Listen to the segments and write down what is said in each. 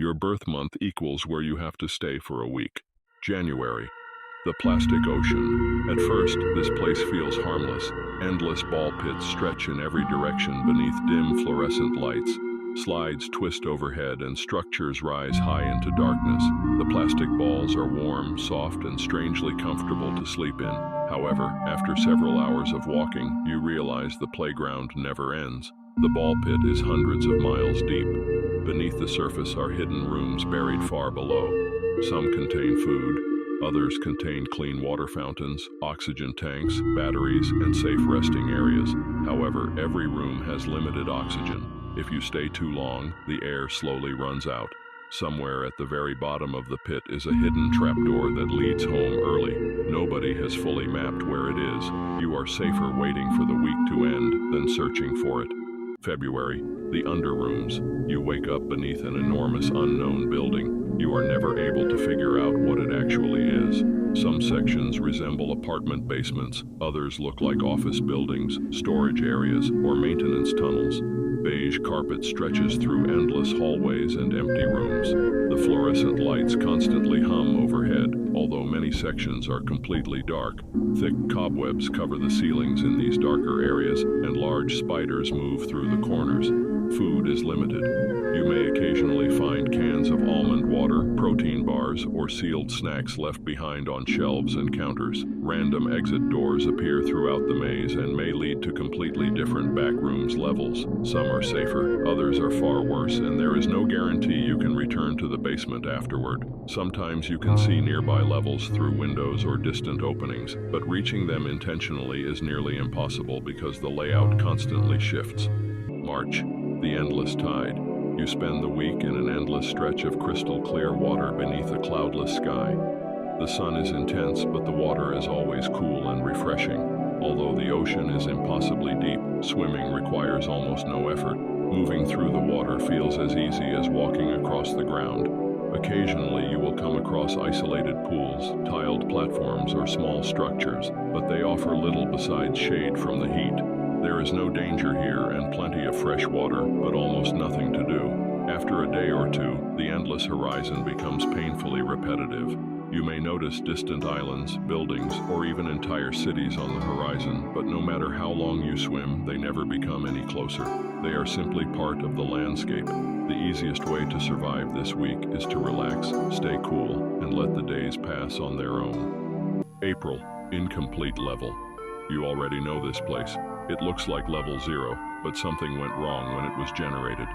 Your birth month equals where you have to stay for a week. January. The plastic ocean. At first, this place feels harmless. Endless ball pits stretch in every direction beneath dim fluorescent lights. Slides twist overhead and structures rise high into darkness. The plastic balls are warm, soft, and strangely comfortable to sleep in. However, after several hours of walking, you realize the playground never ends. The ball pit is hundreds of miles deep. Beneath the surface are hidden rooms buried far below. Some contain food, others contain clean water fountains, oxygen tanks, batteries, and safe resting areas. However, every room has limited oxygen. If you stay too long, the air slowly runs out. Somewhere at the very bottom of the pit is a hidden trapdoor that leads home early. Nobody has fully mapped where it is. You are safer waiting for the week to end than searching for it. February, the underrooms. You wake up beneath an enormous unknown building. You are never able to figure out what it actually is. Some sections resemble apartment basements, others look like office buildings, storage areas, or maintenance tunnels. Beige carpet stretches through endless hallways and empty rooms. The fluorescent lights constantly hum overhead, although many sections are completely dark. Thick cobwebs cover the ceilings in these darker areas, and large spiders move through the corners. Food is limited. You may occasionally find cans of almond water, protein bars, or sealed snacks left behind on shelves and counters. Random exit doors appear throughout the maze and may lead to completely different backrooms levels. Some are safer, others are far worse, and there is no guarantee you can return to the basement afterward. Sometimes you can see nearby levels through windows or distant openings, but reaching them intentionally is nearly impossible because the layout constantly shifts. March, the endless tide. You spend the week in an endless stretch of crystal clear water beneath a cloudless sky. The sun is intense, but the water is always cool and refreshing. Although the ocean is impossibly deep, swimming requires almost no effort. Moving through the water feels as easy as walking across the ground. Occasionally, you will come across isolated pools, tiled platforms, or small structures, but they offer little besides shade from the heat. There is no danger here and plenty of fresh water, but almost nothing to do. After a day or two, the endless horizon becomes painfully repetitive. You may notice distant islands, buildings, or even entire cities on the horizon, but no matter how long you swim, they never become any closer. They are simply part of the landscape. The easiest way to survive this week is to relax, stay cool, and let the days pass on their own. April, incomplete level. You already know this place. It looks like level 0, but something went wrong when it was generated.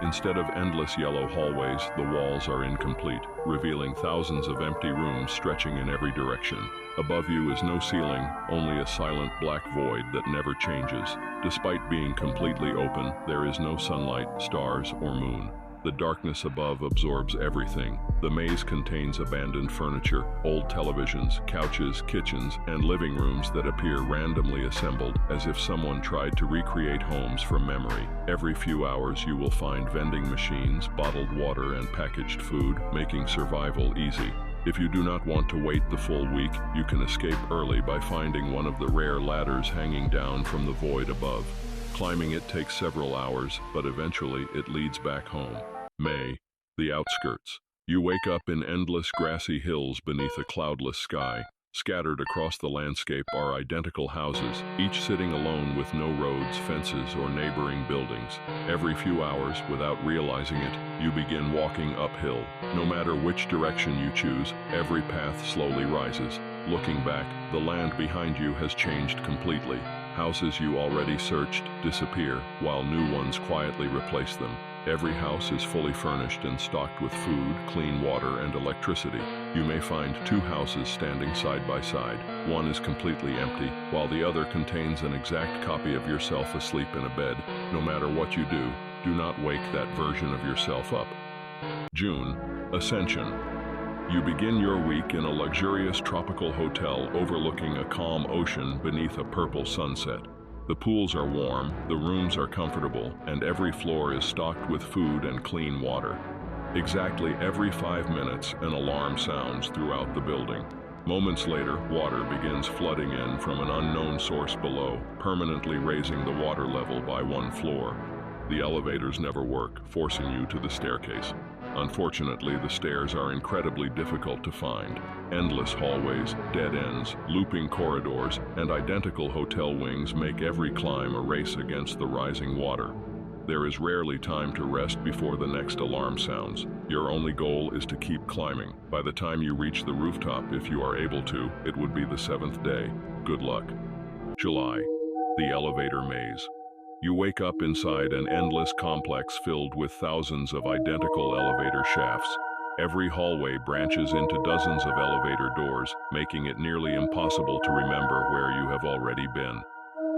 Instead of endless yellow hallways, the walls are incomplete, revealing thousands of empty rooms stretching in every direction. Above you is no ceiling, only a silent black void that never changes. Despite being completely open, there is no sunlight, stars, or moon. The darkness above absorbs everything. The maze contains abandoned furniture, old televisions, couches, kitchens, and living rooms that appear randomly assembled, as if someone tried to recreate homes from memory. Every few hours you will find vending machines, bottled water, and packaged food, making survival easy. If you do not want to wait the full week, you can escape early by finding one of the rare ladders hanging down from the void above. Climbing it takes several hours, but eventually it leads back home. May, the outskirts. You wake up in endless grassy hills beneath a cloudless sky. Scattered across the landscape are identical houses, each sitting alone with no roads, fences, or neighboring buildings. Every few hours, without realizing it, you begin walking uphill. No matter which direction you choose, every path slowly rises. Looking back, the land behind you has changed completely. Houses you already searched disappear, while new ones quietly replace them. Every house is fully furnished and stocked with food, clean water, and electricity. You may find two houses standing side by side. One is completely empty, while the other contains an exact copy of yourself asleep in a bed. No matter what you do not wake that version of yourself up. June, Ascension. You begin your week in a luxurious tropical hotel overlooking a calm ocean beneath a purple sunset. The pools are warm, the rooms are comfortable, and every floor is stocked with food and clean water. Exactly every 5 minutes, an alarm sounds throughout the building. Moments later, water begins flooding in from an unknown source below, permanently raising the water level by 1 floor. The elevators never work, forcing you to the staircase. Unfortunately, the stairs are incredibly difficult to find. Endless hallways, dead ends, looping corridors, and identical hotel wings make every climb a race against the rising water. There is rarely time to rest before the next alarm sounds. Your only goal is to keep climbing. By the time you reach the rooftop, if you are able to, it would be the 7th day. Good luck. July. The elevator maze. You wake up inside an endless complex filled with thousands of identical elevator shafts. Every hallway branches into dozens of elevator doors, making it nearly impossible to remember where you have already been.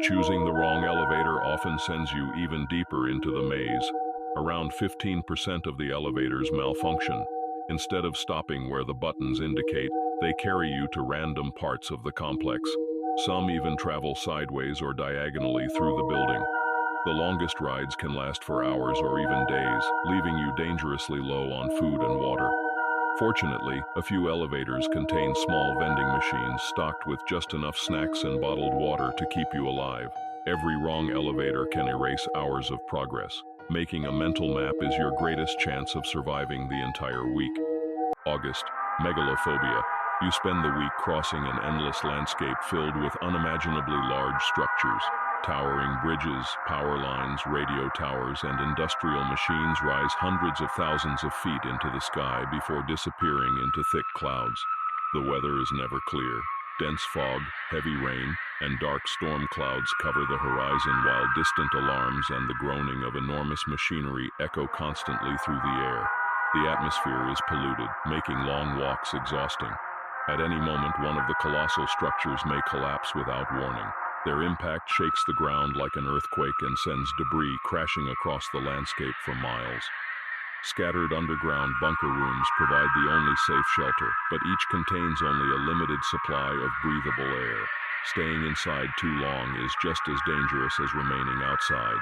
Choosing the wrong elevator often sends you even deeper into the maze. Around 15% of the elevators malfunction. Instead of stopping where the buttons indicate, they carry you to random parts of the complex. Some even travel sideways or diagonally through the building. The longest rides can last for hours or even days, leaving you dangerously low on food and water. Fortunately, a few elevators contain small vending machines stocked with just enough snacks and bottled water to keep you alive. Every wrong elevator can erase hours of progress. Making a mental map is your greatest chance of surviving the entire week. August. Megalophobia. You spend the week crossing an endless landscape filled with unimaginably large structures. Towering bridges, power lines, radio towers, and industrial machines rise hundreds of thousands of feet into the sky before disappearing into thick clouds. The weather is never clear. Dense fog, heavy rain, and dark storm clouds cover the horizon while distant alarms and the groaning of enormous machinery echo constantly through the air. The atmosphere is polluted, making long walks exhausting. At any moment, one of the colossal structures may collapse without warning. Their impact shakes the ground like an earthquake and sends debris crashing across the landscape for miles. Scattered underground bunker rooms provide the only safe shelter, but each contains only a limited supply of breathable air. Staying inside too long is just as dangerous as remaining outside.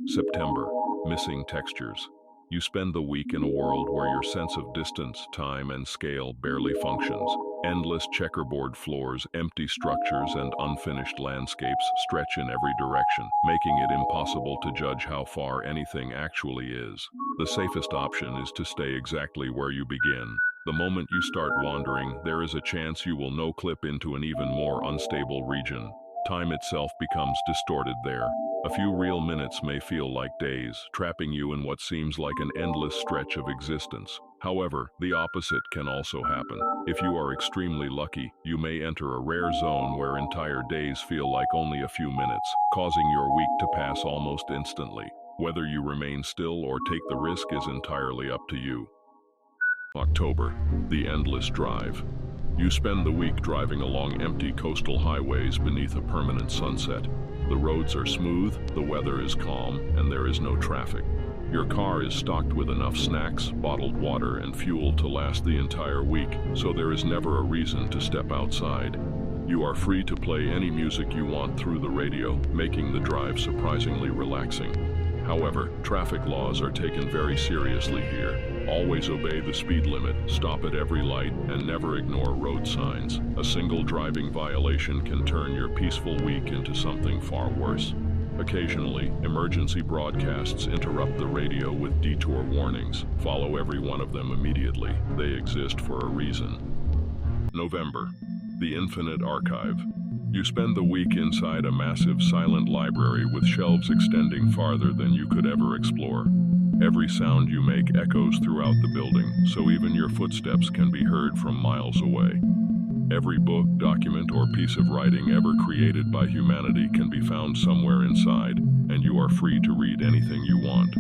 September. Missing textures. You spend the week in a world where your sense of distance, time, and scale barely functions. Endless checkerboard floors, empty structures, and unfinished landscapes stretch in every direction, making it impossible to judge how far anything actually is. The safest option is to stay exactly where you begin. The moment you start wandering, there is a chance you will no-clip into an even more unstable region. Time itself becomes distorted there. A few real minutes may feel like days, trapping you in what seems like an endless stretch of existence. However, the opposite can also happen. If you are extremely lucky, you may enter a rare zone where entire days feel like only a few minutes, causing your week to pass almost instantly. Whether you remain still or take the risk is entirely up to you. October. The endless drive. You spend the week driving along empty coastal highways beneath a permanent sunset. The roads are smooth, the weather is calm, and there is no traffic. Your car is stocked with enough snacks, bottled water, and fuel to last the entire week, so there is never a reason to step outside. You are free to play any music you want through the radio, making the drive surprisingly relaxing. However, traffic laws are taken very seriously here. Always obey the speed limit, stop at every light, and never ignore road signs. A single driving violation can turn your peaceful week into something far worse. Occasionally, emergency broadcasts interrupt the radio with detour warnings. Follow every one of them immediately. They exist for a reason. November. The Infinite Archive. You spend the week inside a massive silent library with shelves extending farther than you could ever explore. Every sound you make echoes throughout the building, so even your footsteps can be heard from miles away. Every book, document, or piece of writing ever created by humanity can be found somewhere inside, and you are free to read anything you want.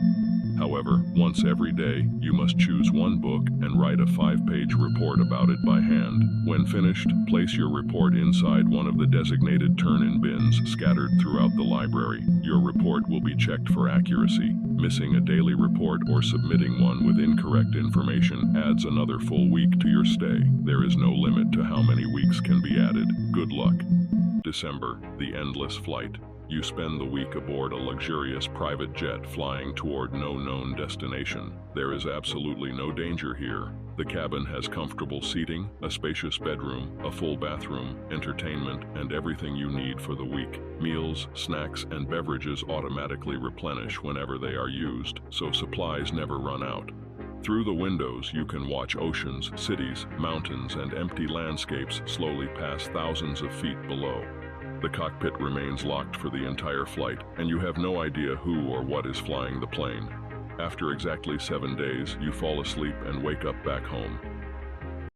However, once every day, you must choose one book and write a 5-page report about it by hand. When finished, place your report inside one of the designated turn-in bins scattered throughout the library. Your report will be checked for accuracy. Missing a daily report or submitting one with incorrect information adds another full week to your stay. There is no limit to how many weeks can be added. Good luck. December, the endless flight. You spend the week aboard a luxurious private jet flying toward no known destination. There is absolutely no danger here. The cabin has comfortable seating, a spacious bedroom, a full bathroom, entertainment, and everything you need for the week. Meals, snacks, and beverages automatically replenish whenever they are used, so supplies never run out. Through the windows, you can watch oceans, cities, mountains, and empty landscapes slowly pass thousands of feet below. The cockpit remains locked for the entire flight, and you have no idea who or what is flying the plane. After exactly 7 days, you fall asleep and wake up back home.